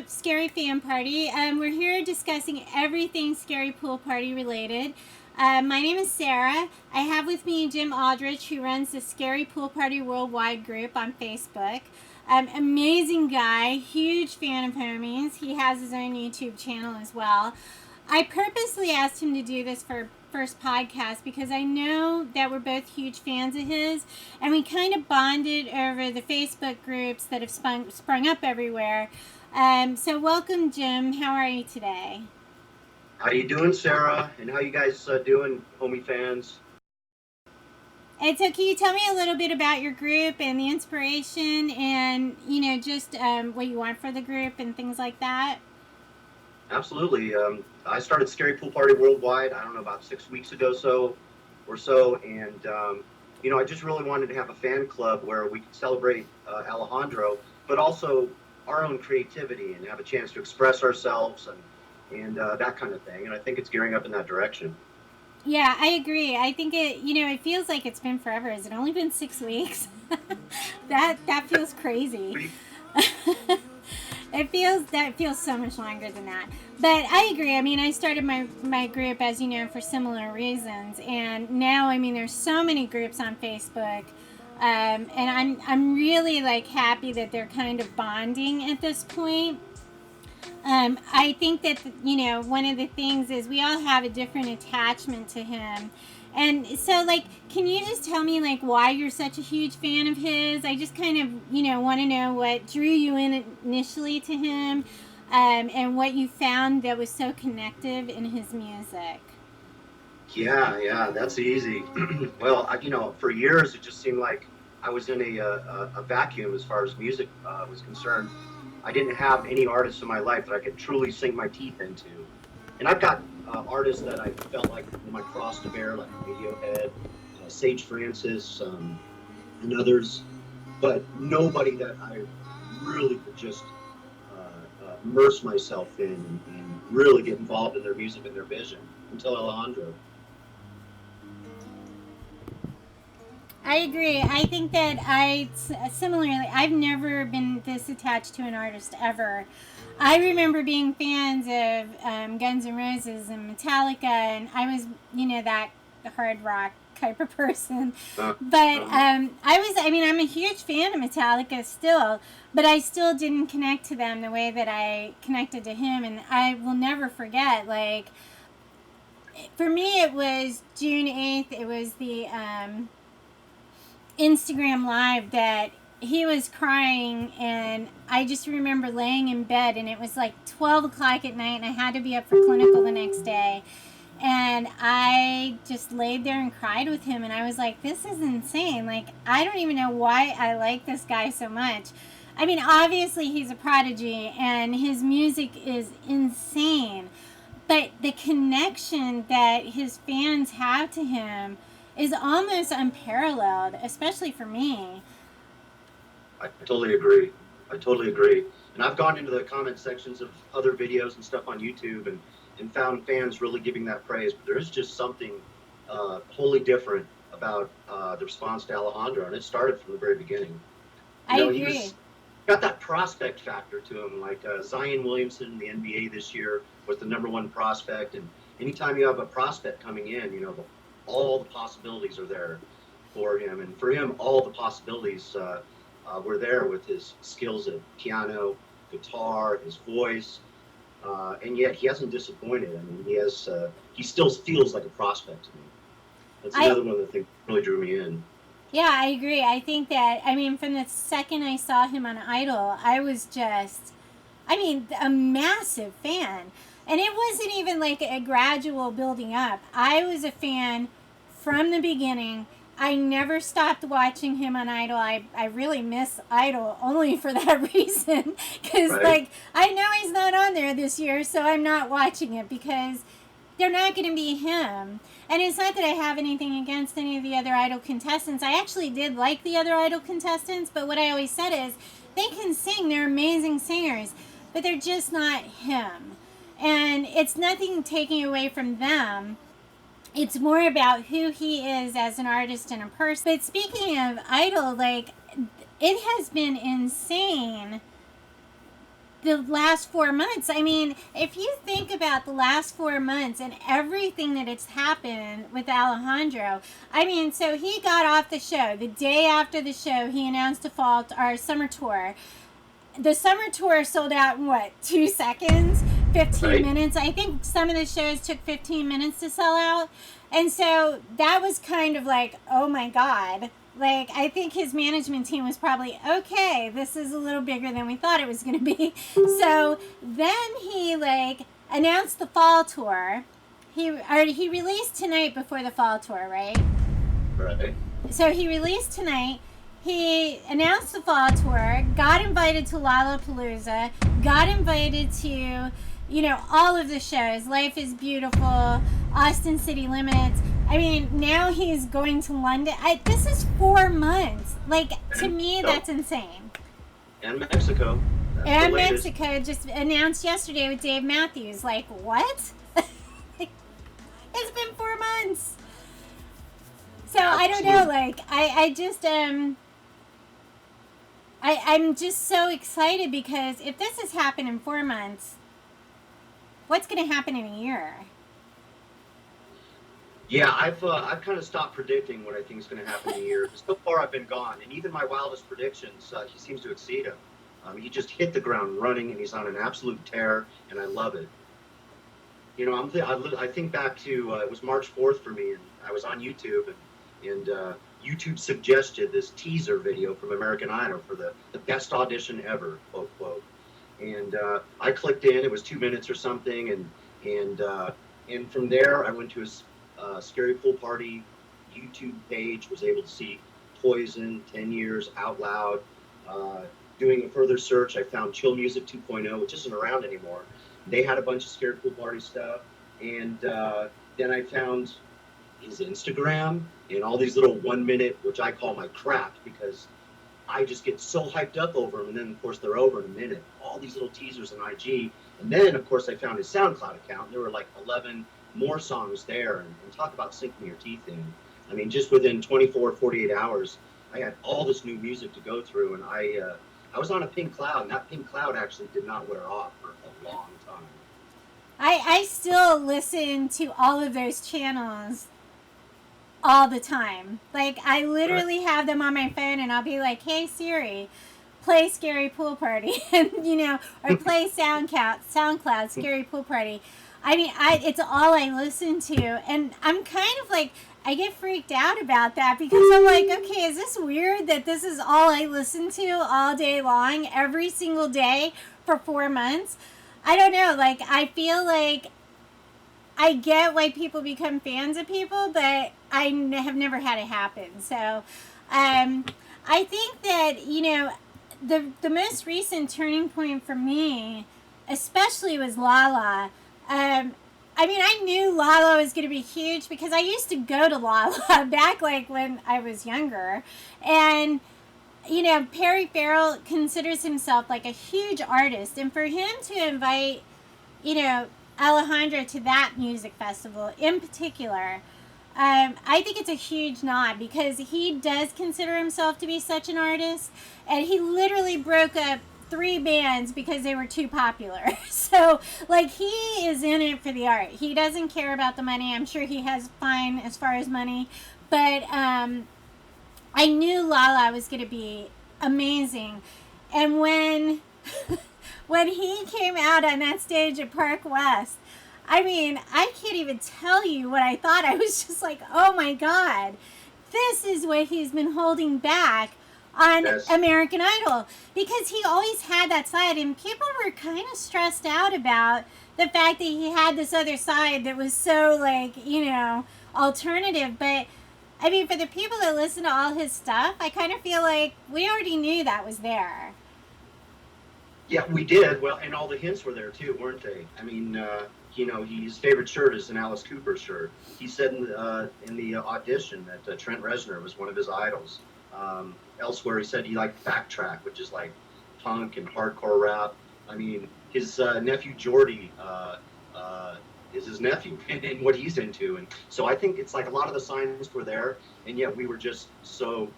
Scary Fan Party. We're here discussing everything Scary Pool Party related. My name is Sarah. I have with me Jim Aldrich, who runs the Scary Pool Party Worldwide group on Facebook. Amazing guy, huge fan of Homies. He has his own YouTube channel as well. I purposely asked him to do this for first podcast because I know that we're both huge fans of his, and we kind of bonded over the Facebook groups that have sprung up everywhere. So welcome, Jim. How are you today? How you doing, Sarah? And how you guys doing, Homie fans? And so can you tell me a little bit about your group and the inspiration and, just what you want for the group and things like that? Absolutely. I started Scary Pool Party Worldwide, I don't know, about 6 weeks ago or so. And, I just really wanted to have a fan club where we could celebrate Alejandro, but also our own creativity and have a chance to express ourselves and that kind of thing. And I think it's gearing up in that direction. Yeah, I agree. I think it feels like it's been forever. Has it only been 6 weeks? that feels crazy. It feels so much longer than that. But I agree. I mean, I started my group, as you know, for similar reasons. And now, there's so many groups on Facebook. And I'm really happy that they're kind of bonding at this point. I think that, one of the things is we all have a different attachment to him. And so, can you just tell me, why you're such a huge fan of his? I just kind of, want to know what drew you in initially to him, and what you found that was so connective in his music. Yeah, that's easy. Well, for years it just seemed like I was in a vacuum as far as music was concerned. I didn't have any artists in my life that I could truly sink my teeth into. And I've got artists that I felt like my cross to bear, like Radiohead, Sage Francis, and others, but nobody that I really could just immerse myself in and really get involved in their music and their vision until Alejandro. I agree. I think that similarly, I've never been this attached to an artist ever. I remember being fans of Guns N' Roses and Metallica, and I was, that hard rock type of person. But I'm a huge fan of Metallica still, but I still didn't connect to them the way that I connected to him. And I will never forget, for me, it was June 8th. It was the Instagram Live that he was crying, and I just remember laying in bed, and it was 12 o'clock at night, and I had to be up for clinical the next day, and I just laid there and cried with him, and I was like, this is insane. I don't even know why I like this guy so much. Obviously he's a prodigy and his music is insane, but the connection that his fans have to him is almost unparalleled, especially for me. I totally agree. And I've gone into the comment sections of other videos and stuff on YouTube and found fans really giving that praise. But there is just something wholly different about the response to Alejandro, and it started from the very beginning. I agree. He's got that prospect factor to him. Zion Williamson in the NBA this year was the #1 prospect, and anytime you have a prospect coming in, all the possibilities are there for him. And for him, all the possibilities were there with his skills at piano, guitar, his voice, and yet he hasn't disappointed. He still feels like a prospect to me. That's another one of the things that really drew me in. Yeah, I agree. I think that, from the second I saw him on Idol, I was just, a massive fan. And it wasn't even a gradual building up. I was a fan from the beginning. I never stopped watching him on Idol. I really miss Idol only for that reason. Because, right. I know he's not on there this year, so I'm not watching it because they're not going to be him. And it's not that I have anything against any of the other Idol contestants. I actually did like the other Idol contestants, but what I always said is they can sing. They're amazing singers, but they're just not him. And it's nothing taking away from them. It's more about who he is as an artist and a person. But speaking of Idol, it has been insane the last 4 months. I mean, if you think about the last 4 months and everything that it's happened with Alejandro, I mean, so he got off the show. The day after the show, he announced our summer tour. The summer tour sold out in what, 2 seconds? 15 Right. minutes? I think some of the shows took 15 minutes to sell out. And so that was kind of like, oh my God. Like, I think his management team was probably, okay, this is a little bigger than we thought it was going to be. So then he, like, announced the fall tour. He released tonight before the fall tour, right? Right. So he released tonight. He announced the fall tour, got invited to Lollapalooza, got invited to, you know, all of the shows. Life is Beautiful, Austin City Limits. I mean, now he's going to London. This is 4 months. Like, to me, that's insane. And Mexico. That's And the latest. Mexico just announced yesterday with Dave Matthews. Like, what? It's been 4 months. So, I don't know, like, I just, I'm just so excited because if this has happened in 4 months, what's going to happen in a year? Yeah, I've kind of stopped predicting what I think is going to happen in a year. So far, I've been gone, and even my wildest predictions, he seems to exceed them. He just hit the ground running, and he's on an absolute tear, and I love it. You know, I think back to it was March 4th for me, and I was on YouTube, and YouTube suggested this teaser video from American Idol for the best audition ever, quote quote. And I clicked in. It was 2 minutes or something, and from there I went to a Scary Pool Party YouTube page. Was able to see Poison, 10 Years, Out Loud. Doing a further search, I found Chill Music 2.0, which isn't around anymore. They had a bunch of Scary Pool Party stuff, and then I found his Instagram and all these little 1 minute, which I call my crap, because I just get so hyped up over them, and then of course they're over in a minute. All these little teasers on IG, and then of course I found his SoundCloud account. There were like 11 more songs there, and talk about sinking your teeth in. I mean, just within 24, 48 hours, I had all this new music to go through, and I was on a pink cloud, and that pink cloud actually did not wear off for a long time. I still listen to all of those channels all the time. Like, I literally have them on my phone, and I'll be like, hey Siri, play Scary Pool Party, and you know, or play SoundCloud Scary Pool Party. I mean, it's all I listen to, and I'm kind of like, I get freaked out about that because I'm like, okay, is this weird that this is all I listen to all day long, every single day for 4 months? I don't know, like, I feel like I get why people become fans of people, but I have never had it happen. So, I think that, you know, the most recent turning point for me, especially, was Lala. I mean, I knew Lala was going to be huge because I used to go to Lala back, like, when I was younger. And, you know, Perry Farrell considers himself like a huge artist. And for him to invite, you know, Alejandro to that music festival in particular, I think it's a huge nod because he does consider himself to be such an artist. And he literally broke up 3 bands because they were too popular. So, like, he is in it for the art. He doesn't care about the money. I'm sure he has fine as far as money. But I knew Lala was going to be amazing. And when when he came out on that stage at Park West, I mean, I can't even tell you what I thought. I was just like, oh my God, this is what he's been holding back on American Idol, because he always had that side, and people were kind of stressed out about the fact that he had this other side that was so, like, you know, alternative. But I mean, for the people that listen to all his stuff, I kind of feel like we already knew that was there. Yeah, we did. Well, and all the hints were there too, weren't they? I mean, you know, his favorite shirt is an Alice Cooper shirt. He said in the audition that Trent Reznor was one of his idols. Elsewhere, he said he liked Backtrack, which is like punk and hardcore rap. I mean, his nephew Jordy is his nephew and what he's into. And so I think it's like a lot of the signs were there, and yet we were just so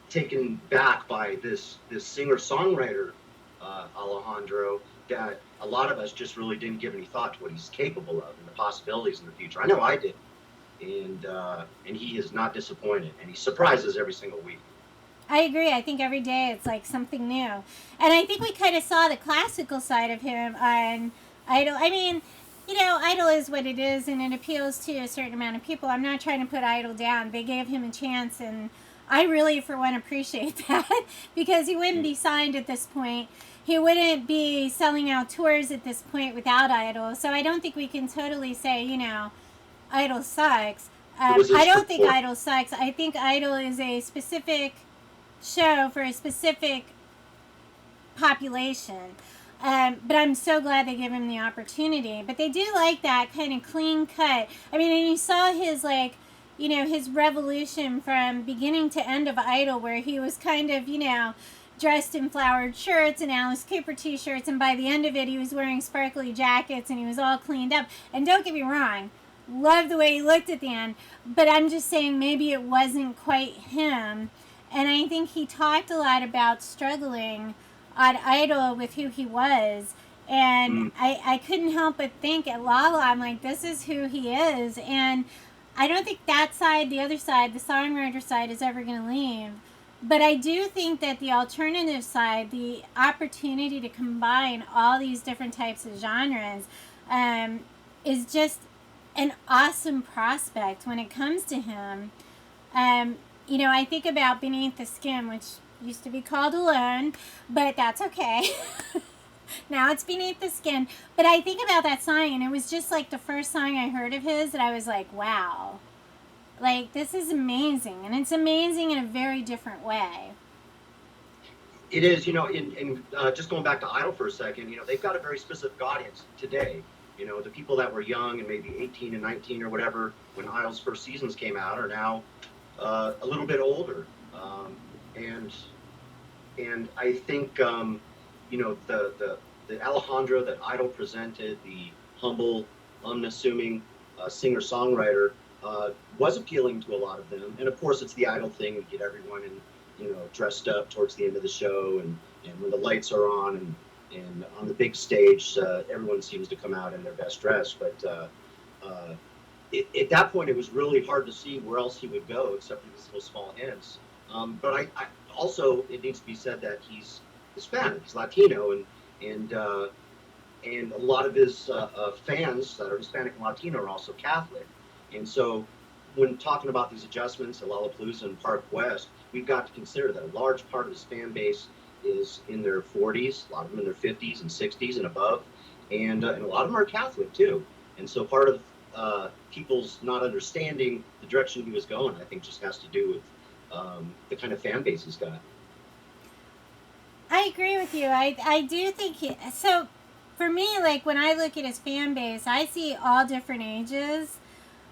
taken back by this singer-songwriter, Alejandro, that a lot of us just really didn't give any thought to what he's capable of and the possibilities in the future. I know I did, and he is not disappointed, and he surprises every single week. I agree. I think every day it's like something new. And I think we kind of saw the classical side of him on Idol. I mean, Idol is what it is, and it appeals to a certain amount of people. I'm not trying to put Idol down. They gave him a chance, and I really, for one, appreciate that because he wouldn't be signed at this point. He wouldn't be selling out tours at this point without Idol. So I don't think we can totally say, Idol sucks. I don't think Idol sucks. I think Idol is a specific show for a specific population. But I'm so glad they give him the opportunity. But they do like that kind of clean cut. I mean, and you saw his, his revolution from beginning to end of Idol, where he was kind of, dressed in flowered shirts and Alice Cooper t-shirts. And by the end of it, he was wearing sparkly jackets and he was all cleaned up. And don't get me wrong, love the way he looked at the end. But I'm just saying maybe it wasn't quite him. And I think he talked a lot about struggling on Idol with who he was. And I couldn't help but think at Lala, I'm like, this is who he is. And I don't think that side, the other side, the songwriter side, is ever going to leave. But I do think that the alternative side, the opportunity to combine all these different types of genres, is just an awesome prospect when it comes to him. I think about Beneath the Skin, which used to be called Alone, but that's okay. Now it's Beneath the Skin. But I think about that song, and it was just like the first song I heard of his that I was like, wow. Like, this is amazing. And it's amazing in a very different way. It is, in just going back to Idol for a second, they've got a very specific audience today. The people that were young and maybe 18 and 19 or whatever when Idol's first seasons came out are now a little bit older. And I think, the Alejandro that Idol presented, the humble, unassuming singer-songwriter, was appealing to a lot of them. And of course, it's the Idol thing. We get everyone dressed up towards the end of the show, and when the lights are on and on the big stage, everyone seems to come out in their best dress. But at that point, it was really hard to see where else he would go, except for these little small hints. But I also, it needs to be said that he's Hispanic, he's Latino, and a lot of his fans that are Hispanic and Latino are also Catholic. And so when talking about these adjustments at Lollapalooza and Park West, we've got to consider that a large part of his fan base is in their 40s, a lot of them in their 50s and 60s and above, and a lot of them are Catholic too. And so part of people's not understanding the direction he was going, I think, just has to do with the kind of fan base he's got. I agree with you. I do think so for me, like, when I look at his fan base, I see all different ages.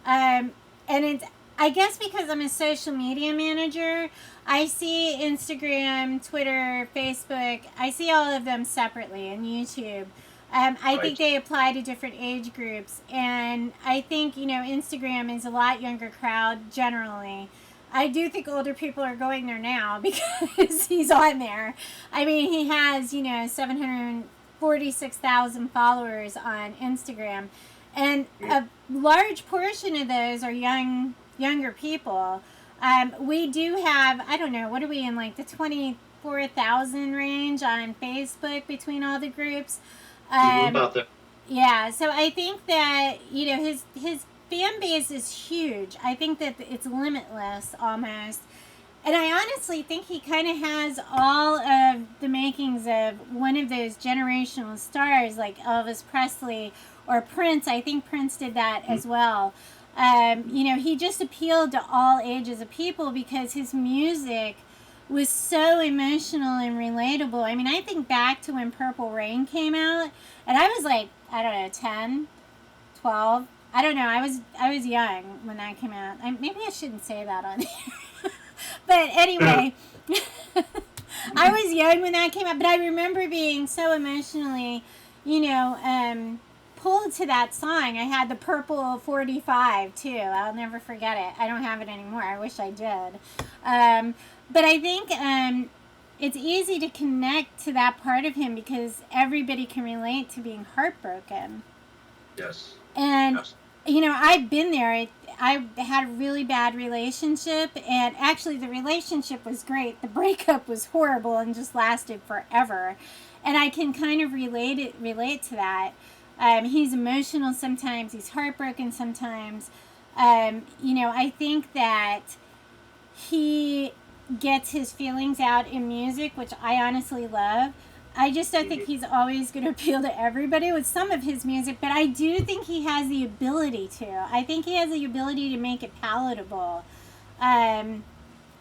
And it's, I guess because I'm a social media manager, I see Instagram, Twitter, Facebook, I see all of them separately, and YouTube. I think they apply to different age groups. And I think, Instagram is a lot younger crowd generally. I do think older people are going there now because he's on there. I mean, he has, 746,000 followers on Instagram. And a large portion of those are younger people. We do have, I don't know, what are we in, like the 24,000 range on Facebook between all the groups? About that. Yeah, so I think that, his fan base is huge. I think that it's limitless almost. And I honestly think he kind of has all of the makings of one of those generational stars like Elvis Presley or Prince. I think Prince did that as well. He just appealed to all ages of people because his music was so emotional and relatable. I mean, I think back to when Purple Rain came out, and I was like, I don't know, 10, 12. I don't know. I was young when that came out. Maybe I shouldn't say that on here. But anyway, I was young when that came out. But I remember being so emotionally, pulled to that song. I had the purple 45 too. I'll never forget it. I don't have it anymore. I wish I did. But I think it's easy to connect to that part of him because everybody can relate to being heartbroken. Yes. And, Yes. you know, I've been there. I had a really bad relationship, and actually the relationship was great. The breakup was horrible and just lasted forever. And I can kind of relate to that. He's emotional sometimes. He's heartbroken sometimes. You know, I think that he gets his feelings out in music, which I honestly love. I just don't think he's always going to appeal to everybody with some of his music, but I do think he has the ability to. I think he has the ability to make it palatable,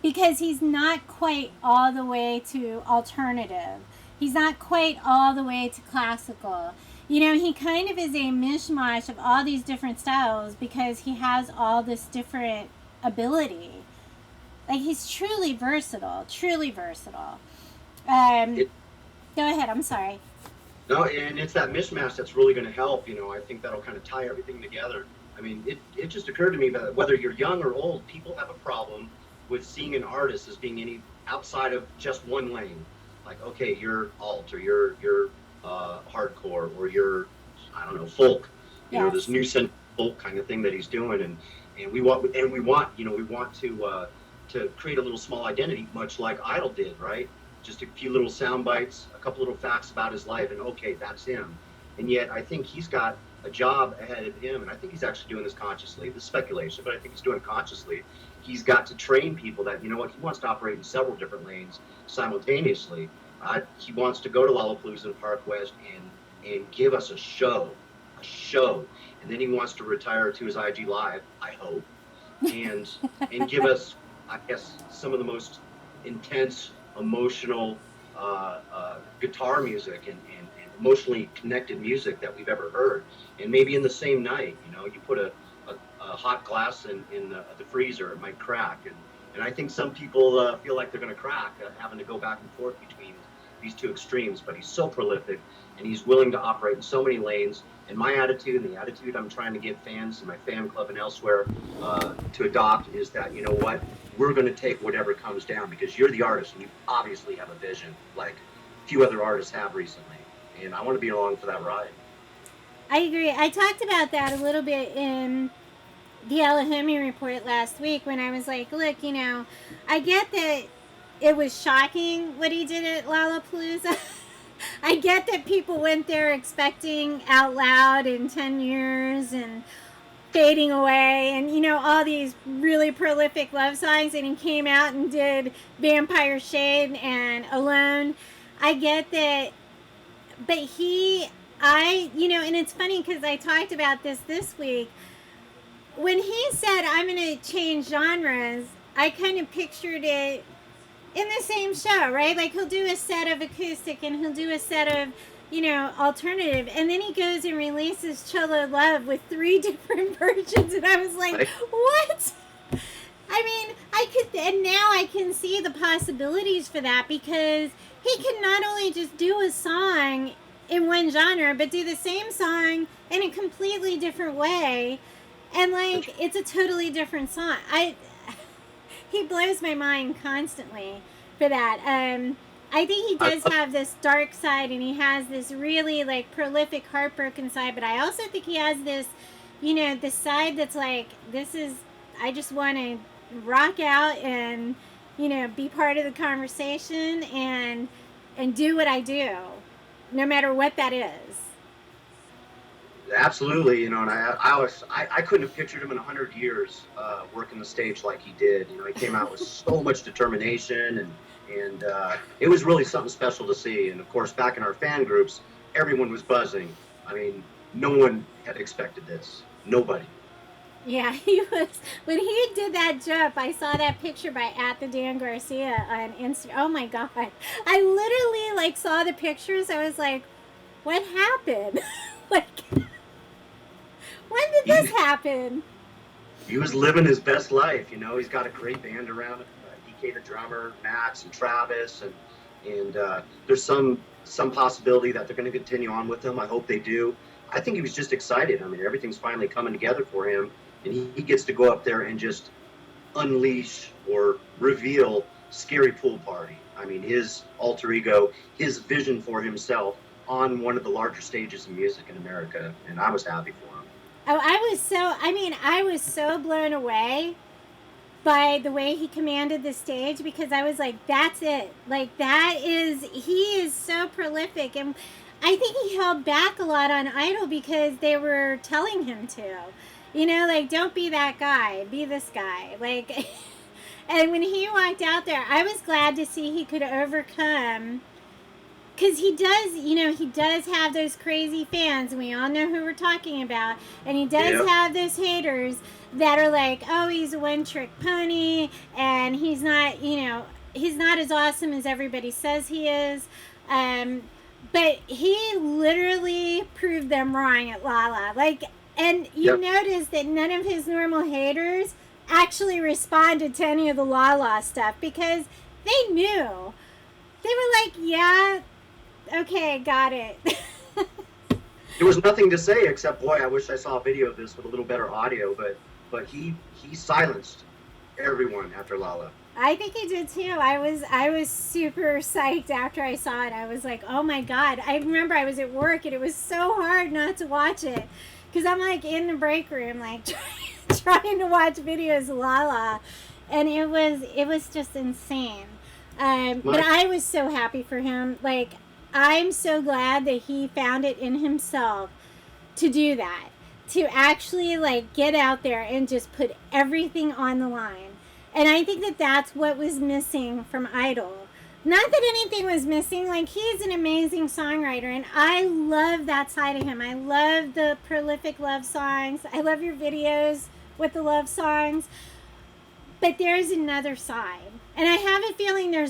because he's not quite all the way to alternative. He's not quite all the way to classical. You know, he kind of is a mishmash of all these different styles because he has all this different ability. Like, he's truly versatile, truly versatile. Go ahead, I'm sorry. No, and it's that mismatch that's really going to help. You know, I think that'll kind of tie everything together. I mean, it just occurred to me that whether you're young or old, people have a problem with seeing an artist as being any outside of just one lane. Like, okay, you're alt, or you're hardcore, or you're, I don't know, folk. You know, this Yes. new folk kind of thing that he's doing, and we want to create a little small identity, much like Idol did, right? Just a few little sound bites, a couple little facts about his life, and okay, that's him. And yet, I think he's got a job ahead of him, and I think he's actually doing this consciously. This is speculation, but I think he's doing it consciously. He's got to train people that, you know what, he wants to operate in several different lanes simultaneously. He wants to go to Lollapalooza and Park West and give us a show, and then he wants to retire to his IG Live, I hope, and give us, I guess, some of the most intense, emotional guitar music and emotionally connected music that we've ever heard. And maybe in the same night, you know, you put a hot glass in the freezer, it might crack. And I think some people feel like they're going to crack, having to go back and forth between these two extremes. But he's so prolific, and he's willing to operate in so many lanes. And my attitude, and the attitude I'm trying to get fans in my fan club and elsewhere to adopt, is that, you know what, we're going to take whatever comes down, because you're the artist and you obviously have a vision like few other artists have recently. And I want to be along for that ride. I agree. I talked about that a little bit in the Alejandro report last week when I was like, look, you know, I get that it was shocking what he did at Lollapalooza. I get that people went there expecting Out Loud in 10 years and Fading Away and, you know, all these really prolific love songs, and he came out and did Vampire Shade and Alone. I get that, but you know, and it's funny because I talked about this week. When he said, I'm going to change genres, I kind of pictured it in the same show, right? Like, he'll do a set of acoustic and he'll do a set of, you know, alternative, and then he goes and releases Cholo Love with 3 different versions, and I was like, what? I mean, and now I can see the possibilities for that, because he can not only just do a song in one genre, but do the same song in a completely different way, and like, it's a totally different song. He blows my mind constantly for that. I think he does have this dark side, and he has this really like prolific, heartbroken side. But I also think he has this, you know, this side that's like, I just want to rock out and, you know, be part of the conversation and do what I do, no matter what that is. Absolutely, you know, and I couldn't have pictured him in 100 years working the stage like he did. You know, he came out with so much determination, and it was really something special to see. And of course, back in our fan groups, everyone was buzzing. I mean, no one had expected this. Nobody. Yeah, he was. When he did that jump, I saw that picture by @the_Dan_Garcia on Instagram. Oh my God. I literally like saw the pictures. I was like, what happened? Like, when did this happen? He was living his best life. You know, he's got a great band around him. DK the drummer, Max and Travis, and there's some possibility that they're going to continue on with him. I hope they do. I think he was just excited. I mean, everything's finally coming together for him, and he gets to go up there and just unleash or reveal Scary Pool Party. I mean, his alter ego, his vision for himself on one of the larger stages of music in America, and I was happy for him. Oh, I was so blown away by the way he commanded the stage, because I was like, that's it. Like, he is so prolific. And I think he held back a lot on Idol because they were telling him to. You know, like, don't be that guy, be this guy. Like, and when he walked out there, I was glad to see he could overcome, because he does have those crazy fans, and we all know who we're talking about, and he does have those haters that are like, oh, he's a one-trick pony, and he's not as awesome as everybody says he is. But he literally proved them wrong at Lala. Like, and you notice that none of his normal haters actually responded to any of the Lala stuff, because they knew. They were like, yeah, okay, got it. There was nothing to say except, boy, I wish I saw a video of this with a little better audio, but he silenced everyone after Lala. I think he did too. I was super psyched after I saw it. I was like, oh my God. I remember I was at work and it was so hard not to watch it, because I'm like in the break room, like trying to watch videos of Lala, and it was just insane. But I was so happy for him. Like, I'm so glad that he found it in himself to do that, to actually like get out there and just put everything on the line. And I think that that's what was missing from Idol. Not that anything was missing. Like, he's an amazing songwriter, and I love that side of him. I love the prolific love songs. I love your videos with the love songs. But there's another side. And I have a feeling there's